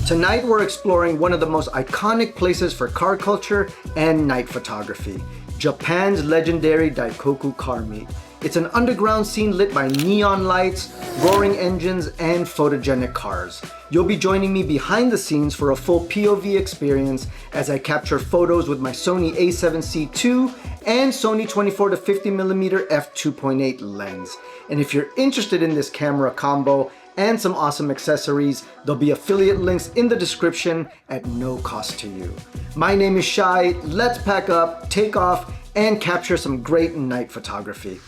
Tonight we're exploring one of the most iconic places for car culture and night photography, Japan's legendary Daikoku Car Meet. It's an underground scene lit by neon lights, roaring engines, and photogenic cars. You'll be joining me behind the scenes for a full POV experience as I capture photos with my Sony A7CII and Sony 24-50mm f2.8 lens. And if you're interested in this camera combo and some awesome accessories, there'll be affiliate links in the description at no cost to you. My name is Shai. Let's pack up, take off, and capture some great night photography.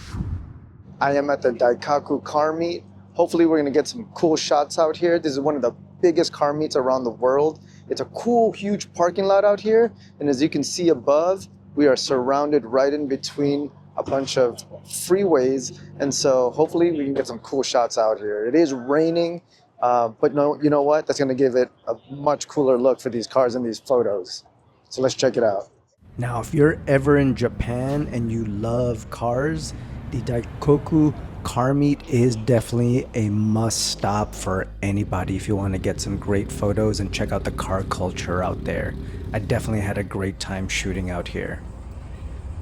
I am at the Daikoku Car Meet. Hopefully we're gonna get some cool shots out here. This is one of the biggest car meets around the world. It's a cool, huge parking lot out here. And as you can see above, we are surrounded right in between a bunch of freeways. And so hopefully we can get some cool shots out here. It is raining, but no, you know what? That's gonna give it a much cooler look for these cars and these photos. So let's check it out. Now, if you're ever in Japan and you love cars, the Daikoku Car Meet is definitely a must stop for anybody if you want to get some great photos and check out the car culture out there. I definitely had a great time shooting out here.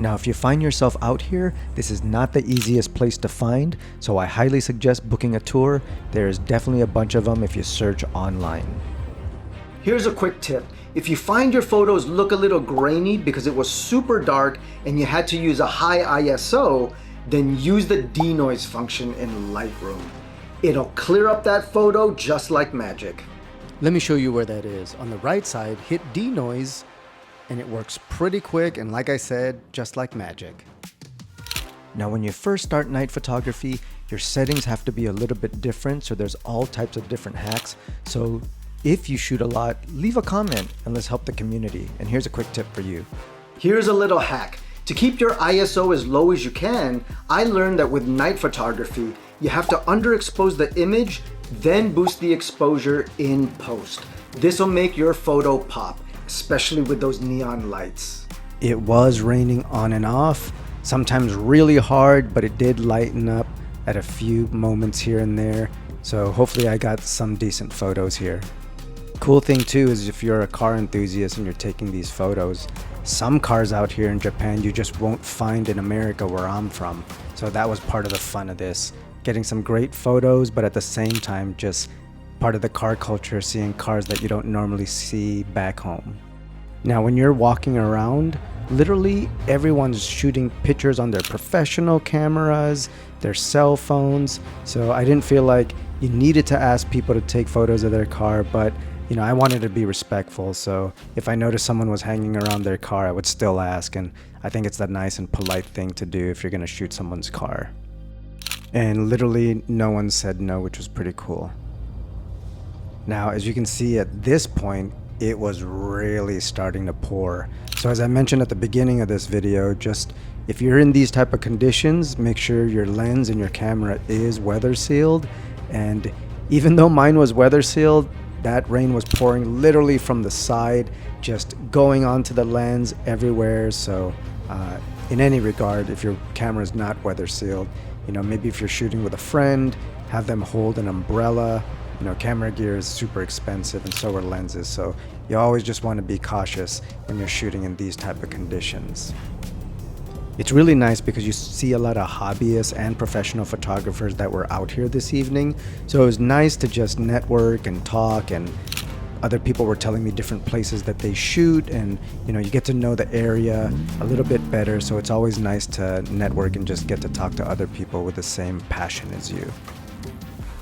Now, if you find yourself out here, this is not the easiest place to find, so I highly suggest booking a tour. There's definitely a bunch of them if you search online. Here's a quick tip. If you find your photos look a little grainy because it was super dark and you had to use a high ISO, then use the denoise function in Lightroom. It'll clear up that photo just like magic. Let me show you where that is. On the right side, hit denoise, and it works pretty quick, and like I said, just like magic. Now, when you first start night photography, your settings have to be a little bit different, so there's all types of different hacks. So if you shoot a lot, leave a comment and let's help the community. And here's a quick tip for you. Here's a little hack. To keep your ISO as low as you can, I learned that with night photography, you have to underexpose the image, then boost the exposure in post. This will make your photo pop, especially with those neon lights. It was raining on and off, sometimes really hard, but it did lighten up at a few moments here and there. So hopefully I got some decent photos here. Cool thing too is if you're a car enthusiast and you're taking these photos, some cars out here in Japan you just won't find in America where I'm from. So that was part of the fun of this. Getting some great photos, but at the same time just part of the car culture, seeing cars that you don't normally see back home. Now when you're walking around, literally everyone's shooting pictures on their professional cameras, their cell phones. So I didn't feel like you needed to ask people to take photos of their car, but you know, I wanted to be respectful, so if I noticed someone was hanging around their car, I would still ask, and I think it's that nice and polite thing to do if you're gonna shoot someone's car. And literally no one said no, which was pretty cool. Now, as you can see at this point, it was really starting to pour. So as I mentioned at the beginning of this video, just if you're in these type of conditions, make sure your lens and your camera is weather sealed. And even though mine was weather sealed, that rain was pouring literally from the side, just going onto the lens everywhere. So in any regard, if your camera is not weather sealed, you know, maybe if you're shooting with a friend, have them hold an umbrella. You know, camera gear is super expensive and so are lenses. So you always just want to be cautious when you're shooting in these type of conditions. It's really nice because you see a lot of hobbyists and professional photographers that were out here this evening. So it was nice to just network and talk, and other people were telling me different places that they shoot, and you know, you get to know the area a little bit better. So it's always nice to network and just get to talk to other people with the same passion as you.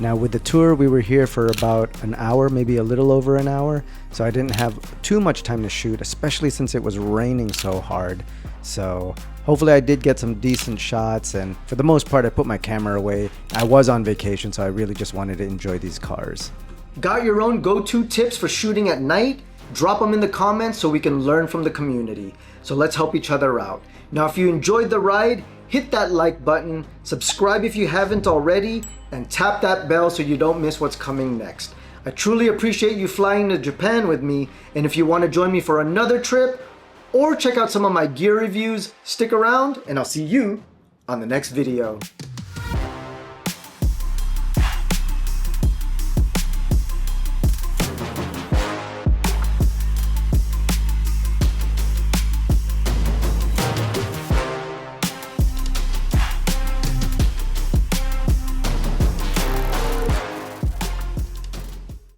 Now with the tour, we were here for about an hour, maybe a little over an hour. So I didn't have too much time to shoot, especially since it was raining so hard. So hopefully I did get some decent shots, and for the most part I put my camera away. I was on vacation, so I really just wanted to enjoy these cars. Got your own go-to tips for shooting at night? Drop them in the comments so we can learn from the community. So let's help each other out. Now if you enjoyed the ride, hit that like button, subscribe if you haven't already, and tap that bell so you don't miss what's coming next. I truly appreciate you flying to Japan with me, and if you want to join me for another trip or check out some of my gear reviews, stick around and I'll see you on the next video.